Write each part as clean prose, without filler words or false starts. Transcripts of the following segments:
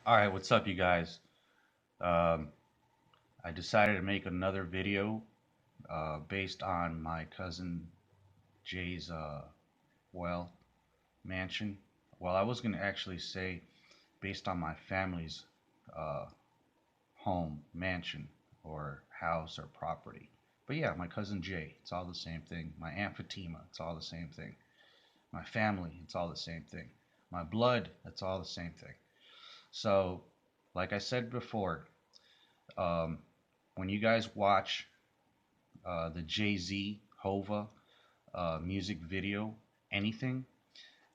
All right, what's up, you guys? Um, I decided to make another video based on my cousin Jay's well mansion. Well, I was gonna actually say based on my family's uh, home mansion or house or property. But yeah, my cousin Jay, it's all the same thing. My Aunt Fatima, it's all the same thing. My family, it's all the same thing. My blood, it's all the same thing. So, like I said before, um, when you guys watch the Jay Z Hova music video, anything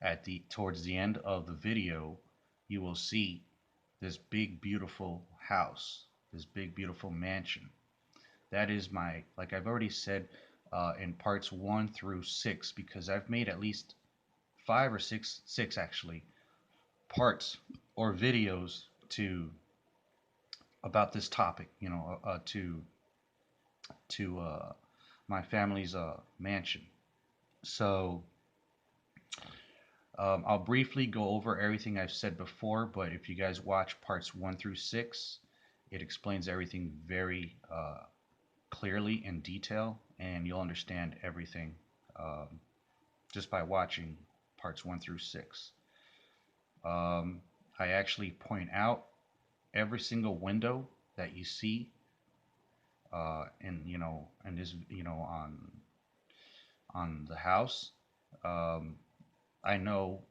at the towards the end of the video, you will see this big beautiful house, this big beautiful mansion. That is my, like I've already said in parts 1 through 6, because I've made at least five or six actually parts or videos to about this topic, to my family's mansion. So I'll briefly go over everything I've said before, but if you guys watch parts 1 through 6, it explains everything very clearly in detail, and you'll understand everything um, just by watching parts 1 through 6. Um, I actually point out every single window that you see in this on the house. Um, I know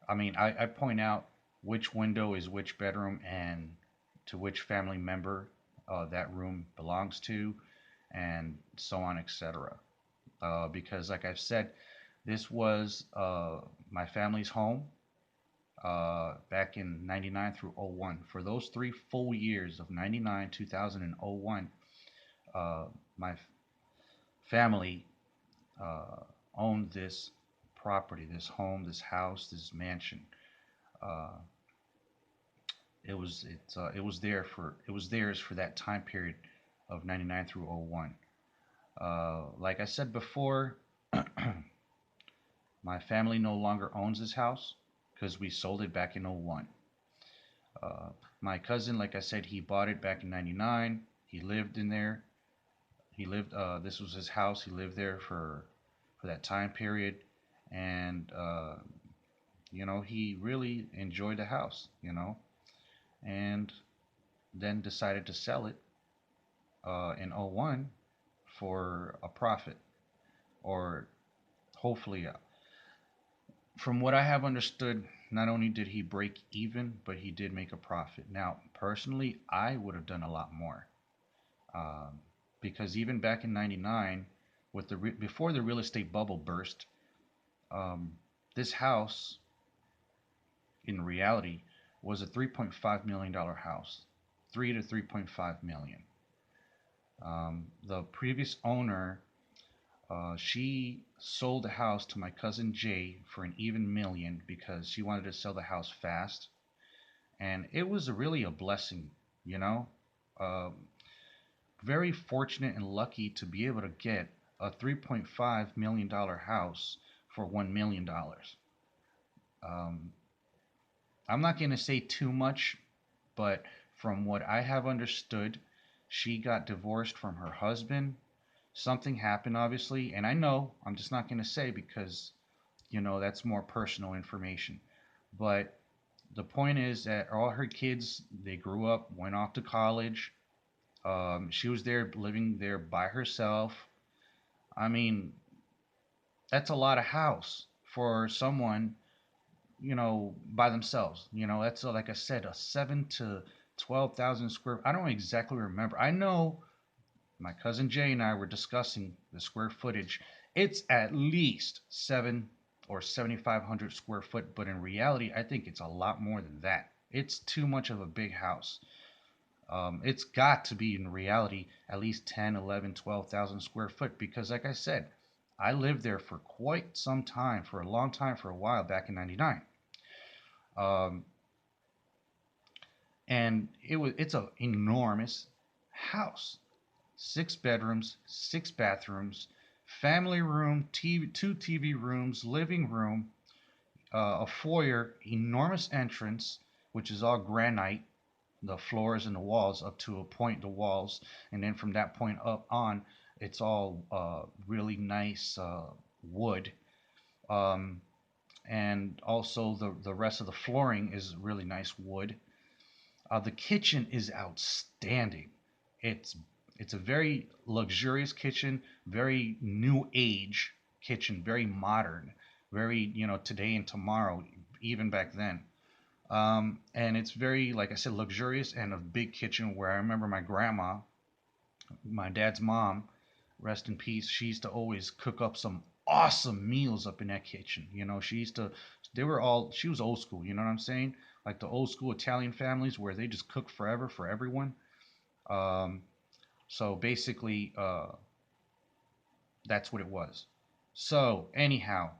I point out which window is which bedroom and to which family member that room belongs to, and so on, etc. Because, like I've said, this was my family's home back in 99 through '01. For those 3 full years of 99, 2000, and '01, my family uh, owned this property, this home, this house, this mansion. Uh, it was theirs for that time period of 99 through '01. Like I said before, my family no longer owns this house because we sold it back in '01. Uh, my cousin, like I said, he bought it back in '99. He lived in there. He lived. This was his house. He lived there for that time period, and he really enjoyed the house. And then decided to sell it in '01 for a profit, or hopefully, from what I have understood, not only did he break even, but he did make a profit. Now, personally, I would have done a lot more, um, because even back in '99, with before the real estate bubble burst, um, this house in reality was a $3.5 million house, 3 to 3.5 million. The previous owner, she sold the house to my cousin Jay for an even million because she wanted to sell the house fast, and it was really a blessing, you know. Um, Very fortunate and lucky to be able to get a $3.5 million house for $1 million. Um, I'm not going to say too much, but from what I have understood, she got divorced from her husband. Something happened, obviously, and I know I'm just not going to say because that's more personal information. But the point is that all her kids, they grew up, went off to college. She was there living there by herself. I mean, that's a lot of house for someone, by themselves. That's like I said, a 7 to 12,000 square. I don't exactly remember. I know my cousin Jay and I were discussing the square footage. It's at least 7 or 7,500 square foot, but in reality, I think it's a lot more than that. It's too much of a big house. It's got to be in reality at least 10, 11, 12,000 square foot because, like I said, I lived there for quite some time, for a long time, for a while back in '99. Um, and it's an enormous house. 6 bedrooms, 6 bathrooms, family room, TV, 2 TV rooms, living room, a foyer, enormous entrance which is all granite, the floors and the walls up to a point, the walls, and then from that point up on, it's all really nice wood. Um, and also the rest of the flooring is really nice wood. The kitchen is outstanding. It's it's a very luxurious kitchen, very new age kitchen, very modern, very today and tomorrow, even back then. And it's very, like I said, luxurious and a big kitchen where I remember my grandma, my dad's mom, rest in peace, she used to always cook up some awesome meals up in that kitchen. She used to, she was old school, you know what I'm saying? Like the old school Italian families where they just cook forever for everyone. Um, so basically, that's what it was. So, anyhow,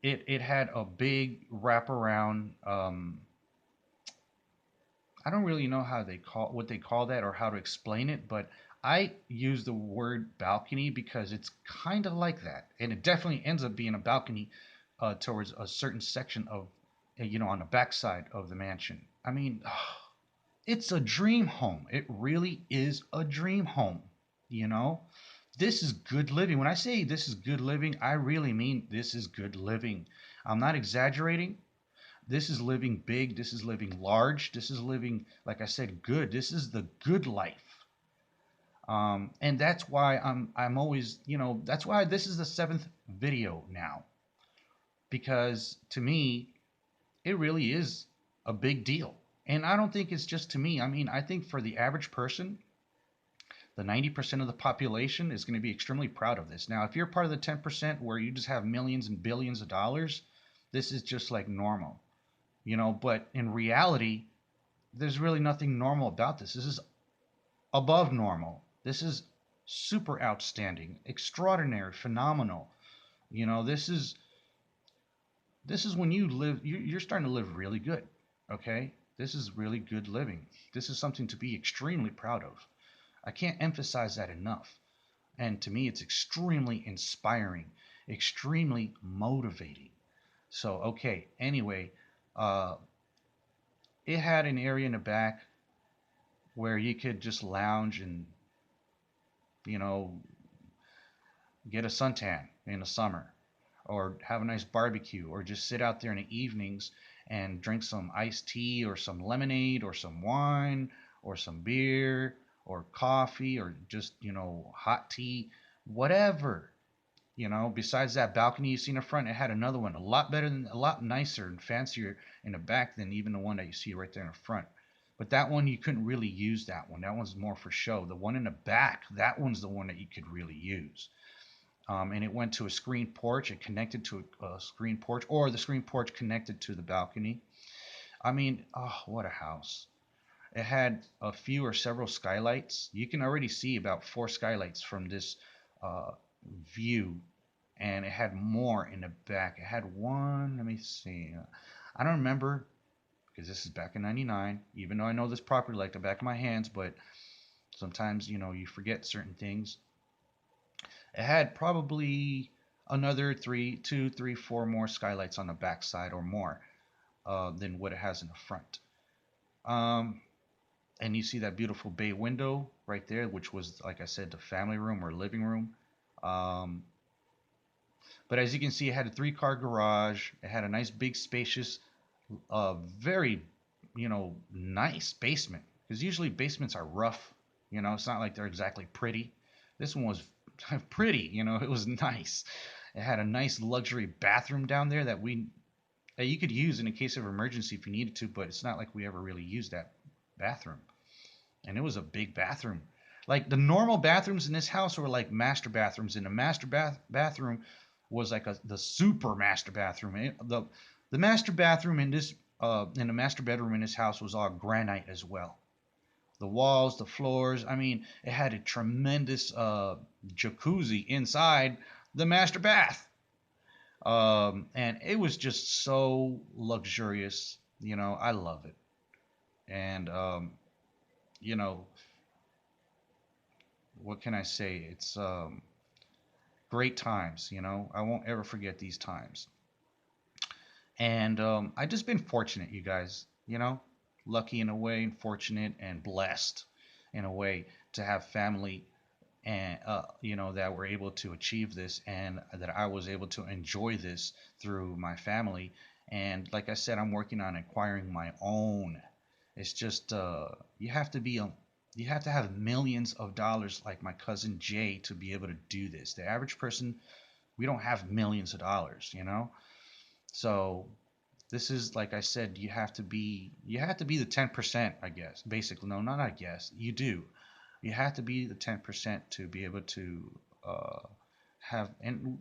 it had a big wraparound. I don't really know how they call what they call that or how to explain it, but I use the word balcony because it's kind of like that, and it definitely ends up being a balcony towards a certain section of, on the backside of the mansion. I mean, it's a dream home. It really is a dream home. You know, this is good living. When I say this is good living, I really mean this is good living. I'm not exaggerating. This is living big. This is living large. This is living, like I said, good. This is the good life. And that's why I'm always, that's why this is the seventh video now, because to me it really is a big deal. And I don't think it's just to me. I mean, I think for the average person, the 90% of the population is going to be extremely proud of this. Now, if you're part of the 10% where you just have millions and billions of dollars, this is just like normal, but in reality, there's really nothing normal about this. This is above normal. This is super outstanding, extraordinary, phenomenal. You know, this is when you live. You're starting to live really good. Okay, this is really good living. This is something to be extremely proud of. I can't emphasize that enough. And to me, it's extremely inspiring, extremely motivating. So, okay, anyway, uh, it had an area in the back where you could just lounge and, you know, get a suntan in the summer, or have a nice barbecue, or just sit out there in the evenings and drink some iced tea or some lemonade or some wine or some beer or coffee or just, hot tea, whatever. Besides that balcony you see in the front, it had another one, a lot nicer and fancier in the back than even the one that you see right there in the front. But that one you couldn't really use that one. That one's more for show. The one in the back, that one's the one that you could really use. And it went to a screen porch. It connected to a screen porch, or the screen porch connected to the balcony. I mean, oh, what a house! It had a few or several skylights. You can already see about four skylights from this uh, view, and it had more in the back. It had one. Let me see. I don't remember because this is back in '99. Even though I know this property like the back of my hands, but sometimes you forget certain things. It had probably another two, three, four more skylights on the back side or more than what it has in the front. Um, and you see that beautiful bay window right there, which was, like I said, the family room or living room. Um, but as you can see, it had a three-car garage. It had a nice, big, spacious, very, nice basement. Because usually basements are rough. It's not like they're exactly pretty. This one was pretty. It was nice. It had a nice luxury bathroom down there that you could use in a case of emergency if you needed to, but it's not like we ever really used that bathroom. And it was a big bathroom. Like the normal bathrooms in this house were like master bathrooms, and the bathroom was like the super master bathroom. The master bathroom in the master bedroom in this house was all granite as well. The walls, the floors. I mean, it had a tremendous jacuzzi inside the master bath. And it was just so luxurious. I love it. And, you know, what can I say? It's great times. I won't ever forget these times. And I just been fortunate, you guys. Lucky in a way, and fortunate and blessed in a way to have family and that were able to achieve this, and that I was able to enjoy this through my family. And like I said, I'm working on acquiring my own. It's just you have to be you have to have millions of dollars like my cousin Jay to be able to do this. The average person, we don't have millions of dollars. So this is, like I said, you have to be the 10%, I guess. Basically, no, not I guess. You do. You have to be the 10% to be able to uh, have. And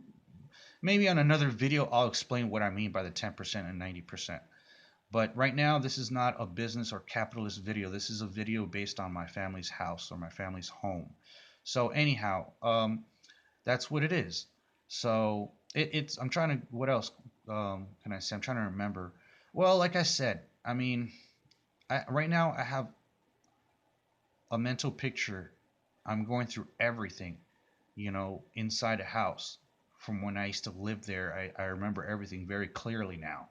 maybe on another video I'll explain what I mean by the 10% and 90%. But right now, this is not a business or capitalist video. This is a video based on my family's house or my family's home. So anyhow, that's what it is. So it's. I'm trying to. What else can I say? I'm trying to remember. Well, like I said, I mean, right now I have a mental picture. I'm going through everything, inside a house. From when I used to live there, I remember everything very clearly now.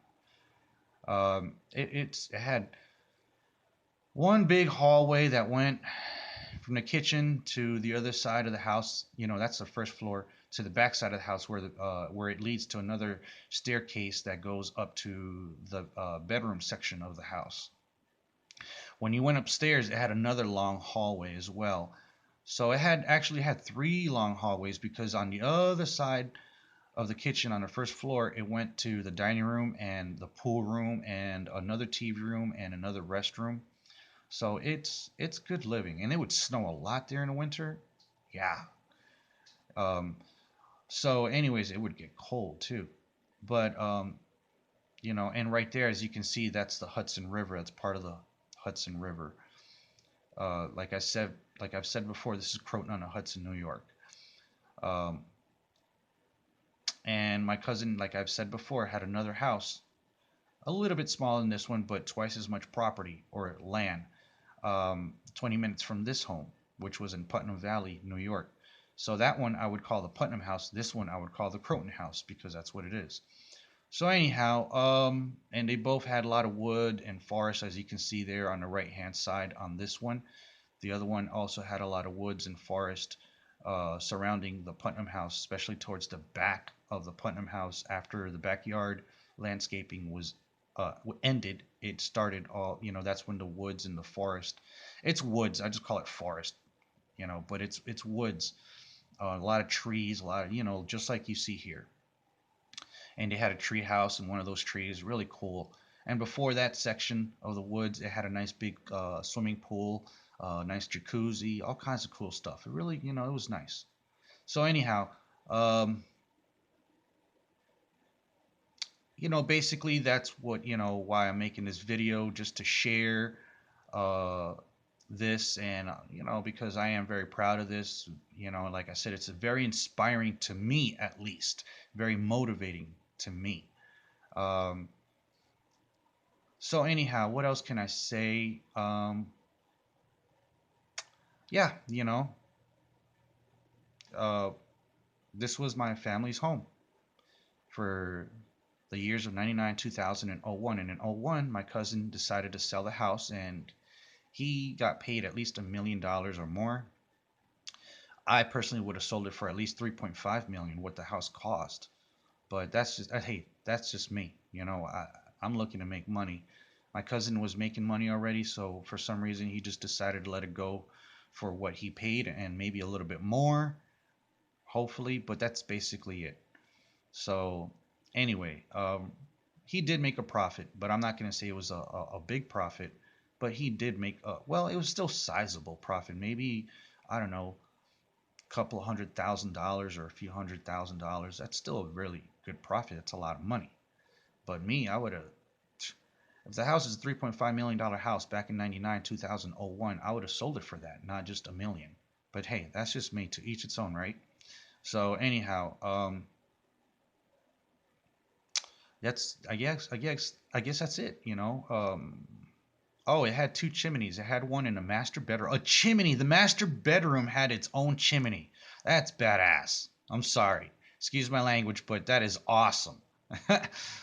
It had one big hallway that went from the kitchen to the other side of the house. That's the first floor, to the back side of the house where it leads to another staircase that goes up to the bedroom section of the house. When you went upstairs, it had another long hallway as well. So it actually had three long hallways, because on the other side of the kitchen on the first floor, it went to the dining room and the pool room and another TV room and another restroom. So it's good living, and it would snow a lot there in the winter. Yeah. Um, so, anyways, it would get cold too. But and right there, as you can see, that's the Hudson River. That's part of the Hudson River. Like I said, like I've said before, this is Croton on the Hudson, New York. Um, and my cousin, like I've said before, had another house, a little bit smaller than this one, but twice as much property or land, 20 minutes from this home, which was in Putnam Valley, New York. So that one I would call the Putnam House. This one I would call the Croton House, because that's what it is. So anyhow, and they both had a lot of wood and forest, as you can see there on the right hand side on this one. The other one also had a lot of woods and forest surrounding the Putnam House, especially towards the back of the Putnam House. After the backyard landscaping was ended, it started that's when the woods and the forest. It's woods. I just call it forest, but it's woods. A lot of trees, a lot of just like you see here. And they had a tree house in one of those trees, really cool. And before that section of the woods, it had a nice big swimming pool, nice jacuzzi, all kinds of cool stuff. It really, it was nice. So anyhow, um, basically that's what why I'm making this video, just to share uh, this, and because I am very proud of this. Like I said, it's very inspiring to me, at least, very motivating to me. Um, So anyhow, what else can I say? Yeah, uh, this was my family's home for the years of 99, 2000, and '01. And in '01, my cousin decided to sell the house, and he got paid at least $1 million or more. I personally would have sold it for at least 3.5 million, what the house cost. But that's just, hey, that's just me. I'm looking to make money. My cousin was making money already, so for some reason he just decided to let it go for what he paid, and maybe a little bit more, hopefully. But that's basically it. So anyway, he did make a profit, but I'm not going to say it was a big profit. But he did make well, it was still sizable profit. Maybe, I don't know, a couple of $100,000 or a few $100,000. That's still a really good profit. That's a lot of money. But me, I would have, if the house is a $3.5 million house back in 99, 2001, I would have sold it for that, not just a million. But hey, that's just me. To each its own, right? So anyhow, that's I guess that's it. Oh, it had two chimneys. It had one in the master bedroom. A chimney. The master bedroom had its own chimney. That's badass. I'm sorry. Excuse my language, but that is awesome.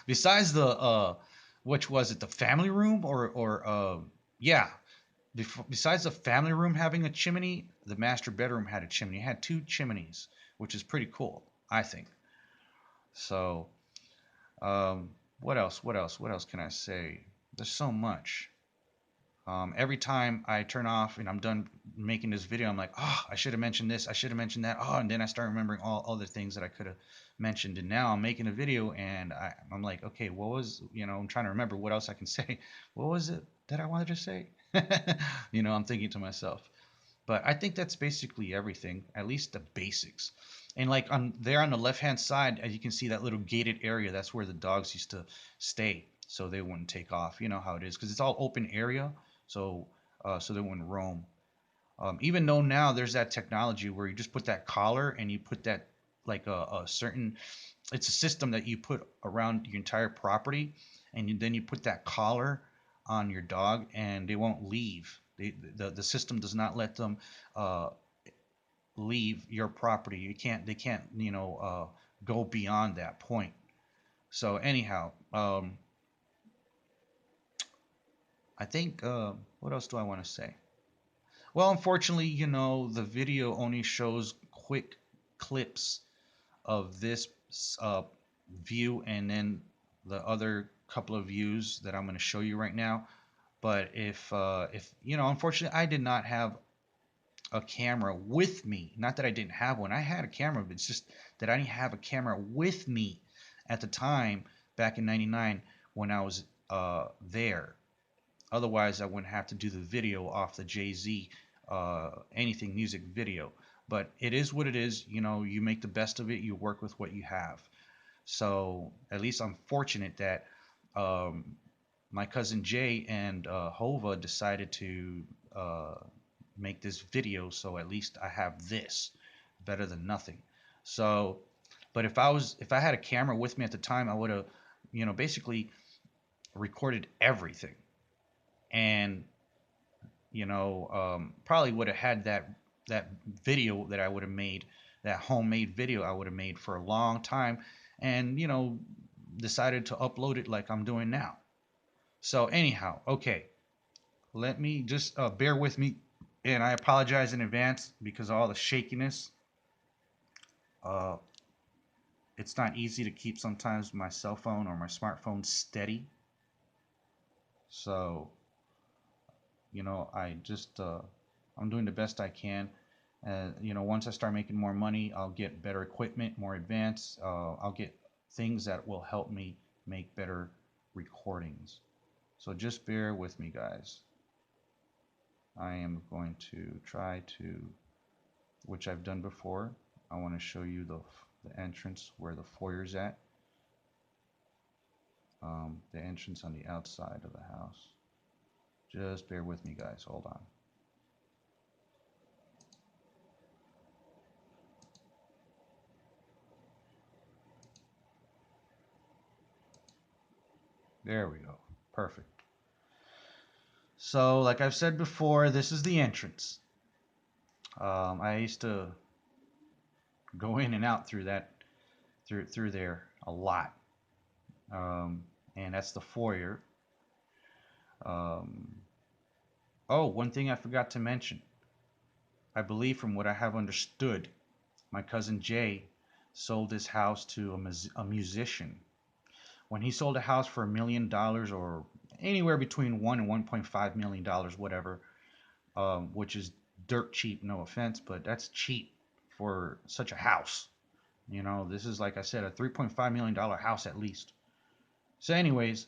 Besides the which was it, the family room or yeah, besides the family room having a chimney, the master bedroom had a chimney. It had two chimneys, which is pretty cool, I think. So, what else? What else? What else can I say? There's so much. Every time I turn off and I'm done making this video, I'm like, oh, I should have mentioned this. I should have mentioned that. Oh, and then I start remembering all other things that I could have mentioned. And now I'm making a video and I'm like, okay, what was, I'm trying to remember what else I can say. What was it that I wanted to say? I'm thinking to myself. But I think that's basically everything, at least the basics. And like on there on the left hand side, as you can see that little gated area, that's where the dogs used to stay, so they wouldn't take off. You know how it is because it's all open area, so so they wouldn't roam. Even though now there's that technology where you just put that collar and you put that like a certain, it's a system that you put around your entire property, and then you put that collar on your dog, and they won't leave. The system does not let them uh, leave your property. They can't go beyond that point. So anyhow, I think what else do I want to say? Well, unfortunately, the video only shows quick clips of this uh, view and then the other couple of views that I'm going to show you right now. But if unfortunately, I did not have a camera with me. Not that I didn't have one. I had a camera, but it's just that I didn't have a camera with me at the time back in '99 when I was there. Otherwise, I wouldn't have to do the video off the Jay-Z anything music video. But it is what it is. You make the best of it. You work with what you have. So at least I'm fortunate that um, my cousin Jay and Hova decided to uh, make this video. So at least I have this, better than nothing. So, but if I had a camera with me at the time, I would have, basically recorded everything, and probably would have had that video that I would have made, that homemade video I would have made for a long time, and decided to upload it like I'm doing now. So anyhow, okay, let me just bear with me, and I apologize in advance because of all the shakiness. Uh, it's not easy to keep sometimes my cell phone or my smartphone steady. So I just I'm doing the best I can. Once I start making more money, I'll get better equipment, more advanced. I'll get things that will help me make better recordings. So just bear with me, guys. I am going to try to, which I've done before. I want to show you the entrance where the foyer's at. The entrance on the outside of the house. Just bear with me, guys. Hold on. There we go. Perfect. So, like I've said before, this is the entrance. I used to go in and out through that, through there a lot, and that's the foyer. Um, oh, one thing I forgot to mention. I believe, from what I have understood, my cousin Jay sold his house to a musician. When he sold a house for $1 million, or anywhere between $1 and $1.5 million, whatever, which is dirt cheap, no offense, but that's cheap for such a house. This is, like I said, a $3.5 million house at least. So, anyways,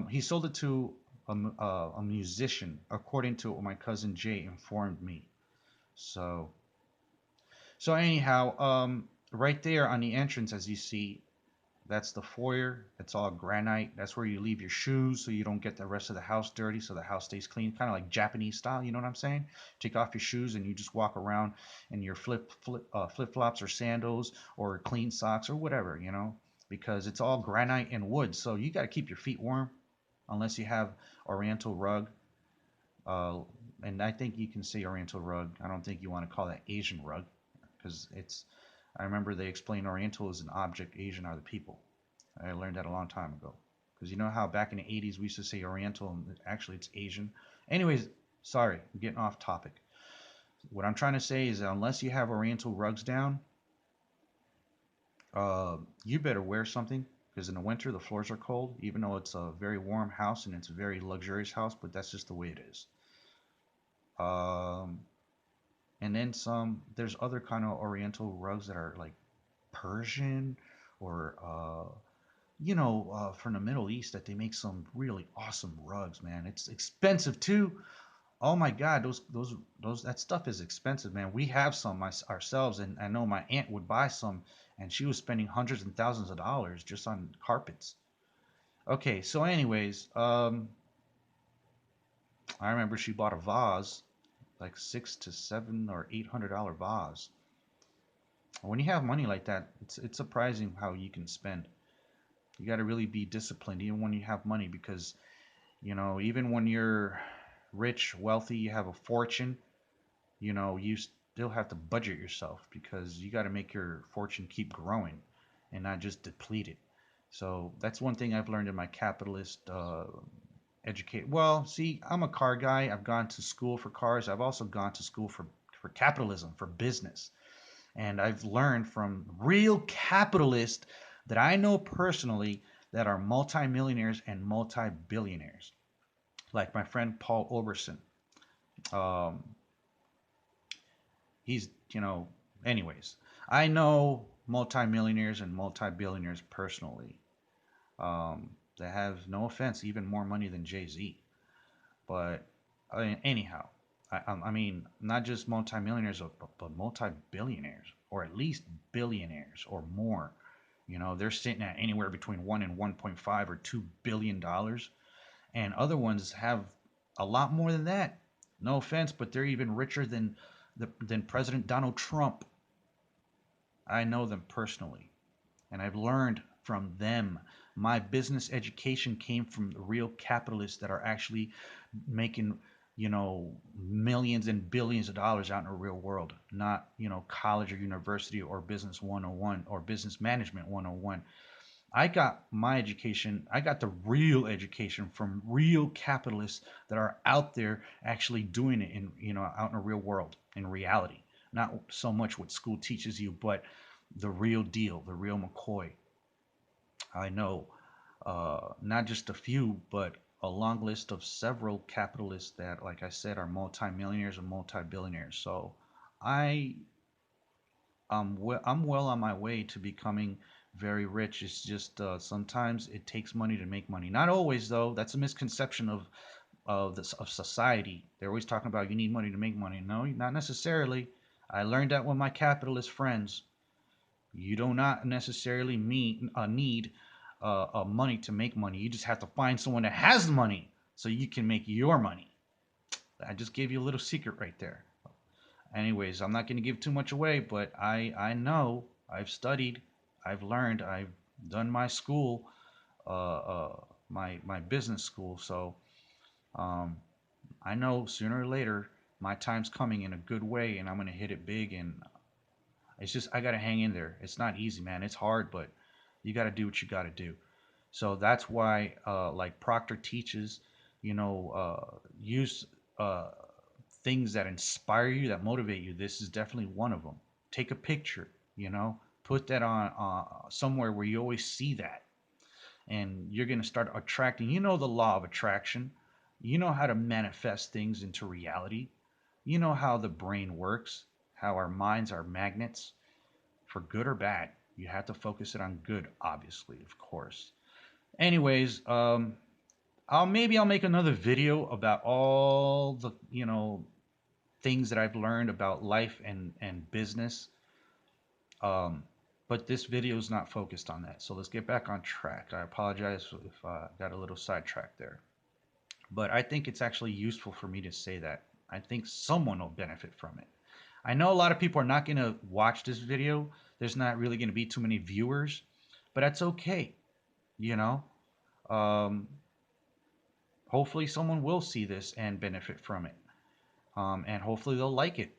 he sold it to a musician, according to what my cousin Jay informed me. So, anyhow, right there on the entrance, as you see, that's the foyer. It's all granite. That's where you leave your shoes so you don't get the rest of the house dirty, so the house stays clean, kind of like Japanese style. You know what I'm saying? Take off your shoes and you just walk around in your flip flops or sandals or clean socks or whatever, because it's all granite and wood. So you got to keep your feet warm, unless you have Oriental rug. Uh, and I think you can say Oriental rug. I don't think you want to call that Asian rug, because it's. I remember they explained Oriental is an object, Asian are the people. I learned that a long time ago. Because you know how back in the 80s we used to say Oriental and actually it's Asian. Anyways, sorry, I'm getting off topic. What I'm trying to say is that unless you have Oriental rugs down, you better wear something because in the winter the floors are cold, even though it's a very warm house and it's a very luxurious house, but that's just the way it is. Um, and then some, there's other kind of Oriental rugs that are like Persian or from the Middle East that they make some really awesome rugs, man. It's expensive too. Oh my God, those that stuff is expensive, man. We have some ourselves, and I know my aunt would buy some, and she was spending hundreds and thousands of dollars just on carpets. Okay, so anyways, I remember she bought a vase, like $600 to $700 or $800 vase. When you have money like that, it's surprising how you can spend. You got to really be disciplined, even when you have money, because even when you're rich, wealthy, you have a fortune, you still have to budget yourself because you got to make your fortune keep growing and not just deplete it. So that's one thing I've learned in my capitalist educate. Well, see, I'm a car guy. I've gone to school for cars. I've also gone to school for capitalism, for business. And I've learned from real capitalists that I know personally that are multimillionaires and multi-billionaires, like my friend Paul Oberson. Um, he's, anyways, I know multimillionaires and multi-billionaires personally that have, no offense, even more money than Jay-Z. But anyhow, I mean, not just multimillionaires, but multi-billionaires, or at least billionaires or more. They're sitting at anywhere between 1 and 1.5 or $2 billion, and other ones have a lot more than that. No offense, but they're even richer than President Donald Trump. I know them personally, and I've learned from them. My business education came from the real capitalists that are actually making, millions and billions of dollars out in the real world, not, college or university or business 101 or business management 101. I got my education, I got the real education from real capitalists that are out there actually doing it in, out in the real world, in reality. Not so much what school teaches you, but the real deal, the real McCoy. I know not just a few, but a long list of several capitalists that, like I said, are multimillionaires and multi-billionaires. So I I'm well on my way to becoming very rich. It's just sometimes it takes money to make money. Not always, though. That's a misconception of society. They're always talking about you need money to make money. No, not necessarily. I learned that with my capitalist friends. You do not necessarily need money to make money. You just have to find someone that has money so you can make your money. I just gave you a little secret right there. Anyways, I'm not going to give too much away, but I know, I've studied, I've learned, I've done my school, my business school. So um, I know sooner or later my time's coming in a good way, and I'm going to hit it big. And it's just I got to hang in there. It's not easy, man. It's hard, but you got to do what you got to do. So that's why, like Proctor teaches, use things that inspire you, that motivate you. This is definitely one of them. Take a picture, put that on somewhere where you always see that, and you're going to start attracting. You know the law of attraction. You know how to manifest things into reality. You know how the brain works, how our minds are magnets for good or bad. You have to focus it on good, obviously, of course. Anyways, I'll make another video about all the things that I've learned about life and business. Um, but this video is not focused on that. So let's get back on track. I apologize if I got a little sidetracked there. But I think it's actually useful for me to say that. I think someone will benefit from it. I know a lot of people are not going to watch this video. There's not really going to be too many viewers, but that's okay. You know, um, hopefully someone will see this and benefit from it, and hopefully they'll like it,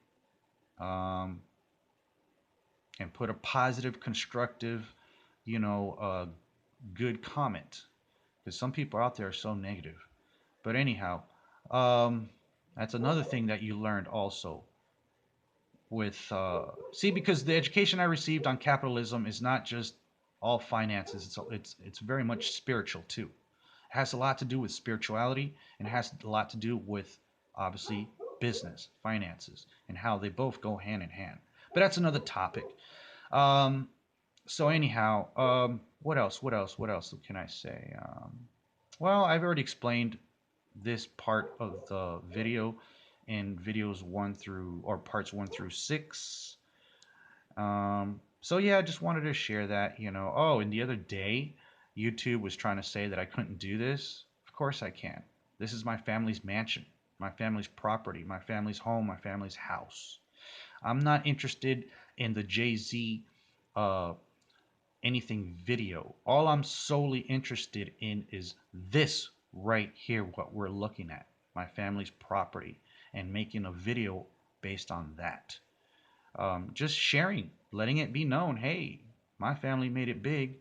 um, and put a positive, constructive, you know, good comment, because some people out there are so negative. But anyhow, um, that's another thing that you learned also with see, because the education I received on capitalism is not just all finances. It's very much spiritual too. It has a lot to do with spirituality, and it has a lot to do with obviously business, finances, and how they both go hand in hand. But that's another topic. Um, so anyhow, what else? What else? What else can I say? Well, I've already explained this part of the video in videos one through or parts 1 through 6. So yeah, I just wanted to share that, Oh, and the other day, YouTube was trying to say that I couldn't do this. Of course I can. This is my family's mansion, my family's property, my family's home, my family's house. I'm not interested in the Jay-Z uh, anything video. All I'm solely interested in is this right here, what we're looking at, my family's property, and making a video based on that. Just sharing, letting it be known, hey, my family made it big,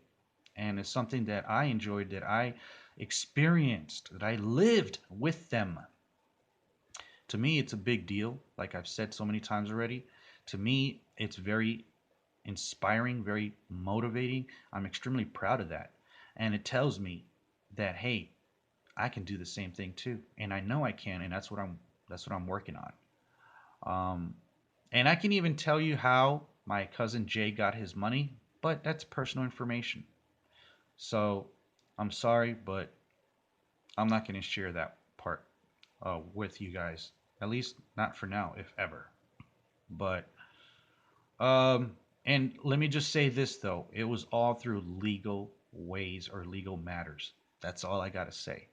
and it's something that I enjoyed, that I experienced, that I lived with them. To me, it's a big deal. Like I've said so many times already, to me, it's very inspiring, very motivating. I'm extremely proud of that. And it tells me that, hey, I can do the same thing too. And I know I can, and that's what I'm working on. Um, and I can even tell you how my cousin Jay got his money, but that's personal information. So I'm sorry, but I'm not going to share that part with you guys. At least not for now, if ever. But and let me just say this though, it was all through legal ways or legal matters. That's all I got to say.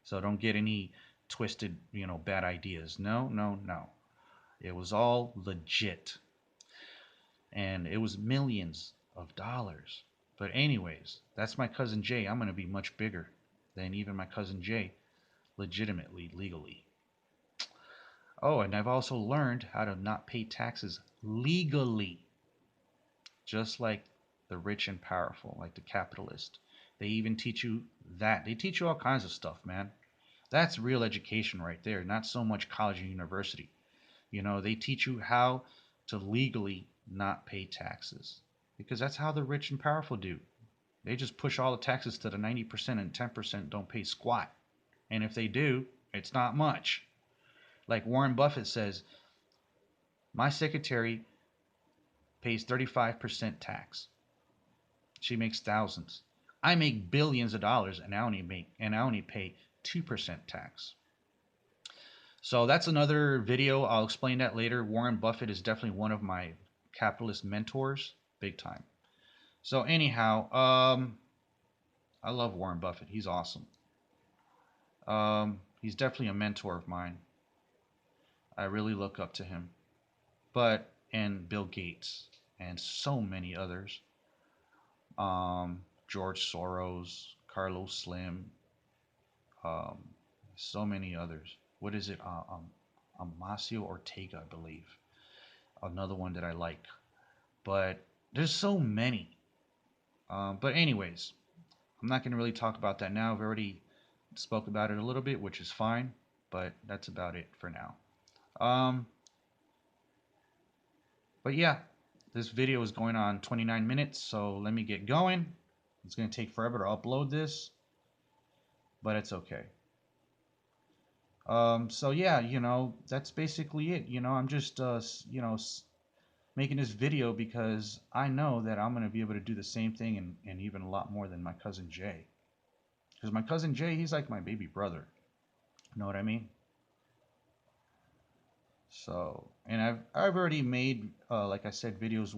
So don't get any twisted, bad ideas. No, no, no. It was all legit. And it was millions of dollars. But anyways, that's my cousin Jay. I'm going to be much bigger than even my cousin Jay, legitimately, legally. Oh, and I've also learned how to not pay taxes legally, just like the rich and powerful, like the capitalist. They even teach you that. They teach you all kinds of stuff, man. That's real education right there, not so much college and university. They teach you how to legally not pay taxes because that's how the rich and powerful do. They just push all the taxes to the 90% and 10% don't pay squat. And if they do, it's not much. Like Warren Buffett says, my secretary pays 35% tax. She makes thousands. I make billions of dollars and I only pay 2% tax. So that's another video. I'll explain that later. Warren Buffett is definitely one of my capitalist mentors, big time. So anyhow, I love Warren Buffett. He's awesome. He's definitely a mentor of mine. I really look up to him. And Bill Gates and so many others. George Soros, Carlos Slim, um, so many others. What is it? Amasio Ortega, I believe. Another one that I like. But there's so many. But anyways, I'm not going to really talk about that now. I've already spoke about it a little bit, which is fine. But that's about it for now. Um, but yeah, this video is going on 29 minutes, so let me get going. It's going to take forever to upload this, but it's okay. So yeah, that's basically it. I'm just, making this video because I know that I'm going to be able to do the same thing and even a lot more than my cousin Jay. Because my cousin Jay, he's like my baby brother. You know what I mean? So, and I've already made, like I said, videos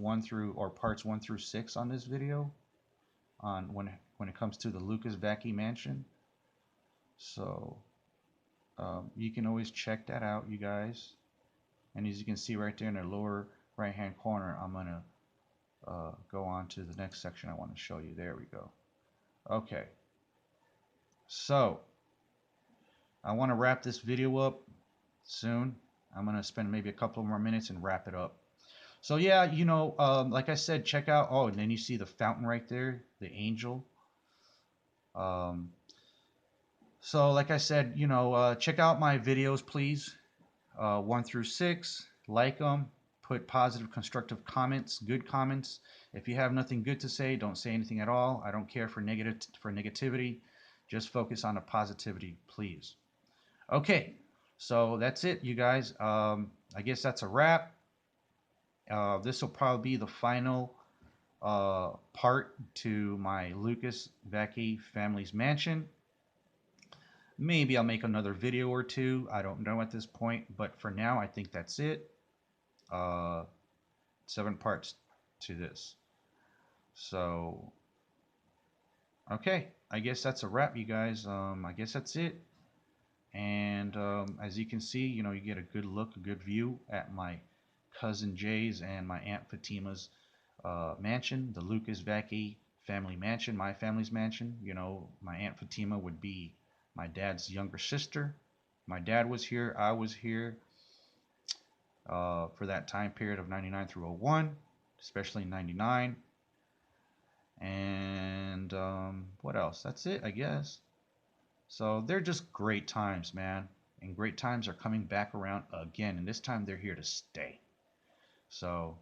parts 1 through 6 on this video on when it comes to the Lucas VAQUE Mansion. So, you can always check that out, you guys. And as you can see right there in the lower right hand corner, I'm going to go on to the next section I want to show you. There we go. Okay. So, I want to wrap this video up soon. I'm going to spend maybe a couple more minutes and wrap it up. So yeah, like I said, check out, oh, and then you see the fountain right there, the angel. Um, so, like I said, check out my videos, please. 1 through 6. Like them. Put positive, constructive comments, good comments. If you have nothing good to say, don't say anything at all. I don't care for negativity. Just focus on the positivity, please. Okay, so that's it, you guys. I guess that's a wrap. This will probably be the final part to my Lucas VAQUE Family's Mansion. Maybe I'll make another video or two. I don't know at this point, but for now, I think that's it. Uh, 7 parts to this. So, okay, I guess that's a wrap, you guys. I guess that's it. And as you can see, you get a good look, a good view at my cousin Jay's and my Aunt Fatima's mansion, the Lucas VAQUE family mansion, my family's mansion. My Aunt Fatima would be my dad's younger sister. My dad was here. I was here for that time period of 99 through 01, especially 99. And what else? That's it, I guess. So they're just great times, man. And great times are coming back around again. And this time they're here to stay. So,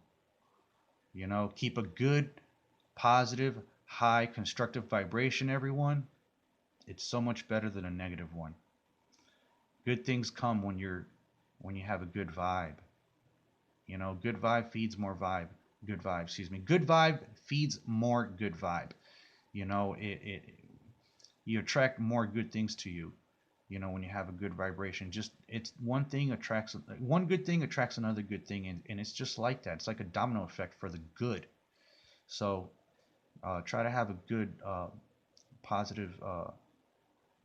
keep a good, positive, high, constructive vibration, everyone. It's so much better than a negative one. Good things come when you have a good vibe. Good vibe feeds more vibe. Good vibe, excuse me. Good vibe feeds more good vibe. You attract more good things to you. When you have a good vibration, just it's one good thing attracts another good thing, and it's just like that. It's like a domino effect for the good. So try to have a good positive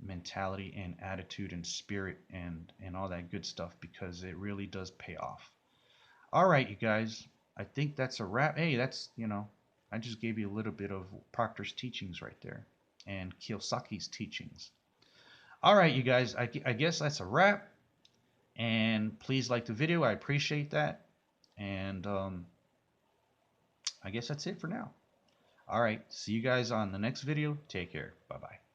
mentality and attitude and spirit and all that good stuff, because it really does pay off. All right, you guys, I think that's a wrap. Hey, I just gave you a little bit of Proctor's teachings right there, and Kiyosaki's teachings. All right, you guys, I guess that's a wrap. And please like the video. I appreciate that. And I guess that's it for now. All right, see you guys on the next video. Take care. Bye-bye.